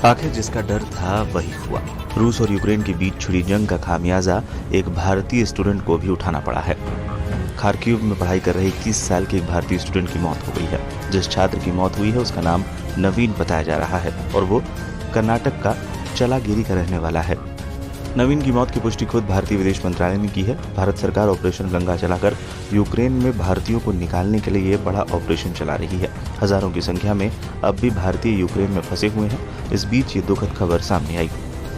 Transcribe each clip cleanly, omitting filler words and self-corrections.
आखिर जिसका डर था वही हुआ। रूस और यूक्रेन के बीच छिड़ी जंग का खामियाजा एक भारतीय स्टूडेंट को भी उठाना पड़ा है। खार्किव में पढ़ाई कर रहे 21 साल के एक भारतीय स्टूडेंट की मौत हो गई है। जिस छात्र की मौत हुई है उसका नाम नवीन बताया जा रहा है और वो कर्नाटक का चलागिरी का रहने वाला है। नवीन की मौत की पुष्टि खुद भारतीय विदेश मंत्रालय ने की है। भारत सरकार ऑपरेशन गंगा चलाकर यूक्रेन में भारतीयों को निकालने के लिए ये बड़ा ऑपरेशन चला रही है। हजारों की संख्या में अब भी भारतीय यूक्रेन में फंसे हुए हैं। इस बीच ये दुखद खबर सामने आई।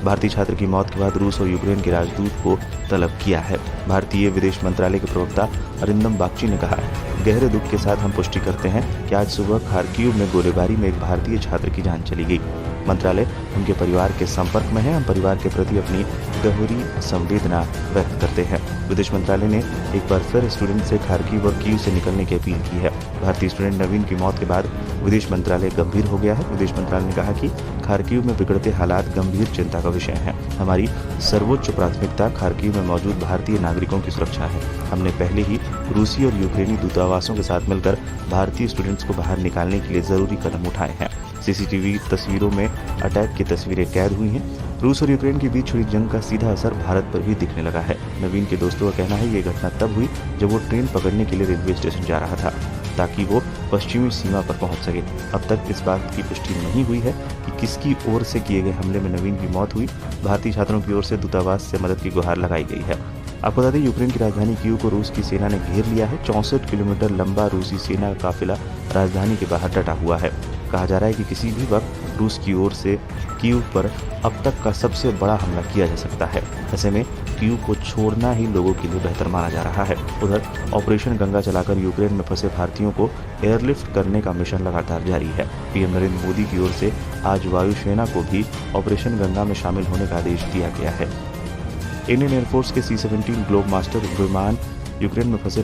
भारतीय छात्र की मौत के बाद रूस और यूक्रेन के राजदूत को तलब किया है। भारतीय विदेश मंत्रालय के प्रवक्ता अरिंदम बागची ने कहा, गहरे दुख के साथ हम पुष्टि करते हैं कि आज सुबह खार्किव में गोलीबारी में एक भारतीय छात्र की जान चली गई। मंत्रालय उनके परिवार के संपर्क में है। हम परिवार के प्रति अपनी गहरी संवेदना व्यक्त करते हैं। विदेश मंत्रालय ने एक बार फिर स्टूडेंट से खार्किव और कीव से निकलने की अपील की है। भारतीय स्टूडेंट नवीन की मौत के बाद विदेश मंत्रालय गंभीर हो गया है। विदेश मंत्रालय ने कहा कि खार्किव में बिगड़ते हालात गंभीर चिंता का विषय है। हमारी सर्वोच्च प्राथमिकता खार्किव में मौजूद भारतीय नागरिकों की सुरक्षा है। हमने पहले ही रूसी और यूक्रेनी दूतावासों के साथ मिलकर भारतीय स्टूडेंट्स को बाहर निकालने के लिए जरूरी कदम उठाए हैं। सीसीटीवी तस्वीरों में अटैक की तस्वीरें कैद हुई हैं। रूस और यूक्रेन के बीच छिड़ी जंग का सीधा असर भारत पर भी दिखने लगा है। नवीन के दोस्तों का कहना है ये घटना तब हुई जब वो ट्रेन पकड़ने के लिए रेलवे स्टेशन जा रहा था ताकि वो पश्चिमी सीमा पर पहुंच सके। अब तक इस बात की पुष्टि नहीं हुई है कि किसकी ओर से किए गए हमले में नवीन की मौत हुई। भारतीय छात्रों की ओर से दूतावास से मदद की गुहार लगाई गई है। आपको बता दें यूक्रेन की राजधानी कीव को रूस की सेना ने घेर लिया है। 64 किलोमीटर लंबा रूसी सेना का काफिला राजधानी के बाहर डटा हुआ है। कहा जा रहा है कि किसी भी वक्त रूस की ओर से कीव पर अब तक का सबसे बड़ा हमला किया जा सकता है। ऐसे में कीव को छोड़ना ही लोगों के लिए बेहतर माना जा रहा है। उधर ऑपरेशन गंगा चलाकर यूक्रेन में फंसे भारतीयों को एयरलिफ्ट करने का मिशन लगातार जारी है। पीएम नरेंद्र मोदी की ओर से आज वायुसेना को भी ऑपरेशन गंगा में शामिल होने का आदेश दिया गया है। इंडियन एयरफोर्स के C-17 ग्लोब मास्टर विमान यूक्रेन में फंसे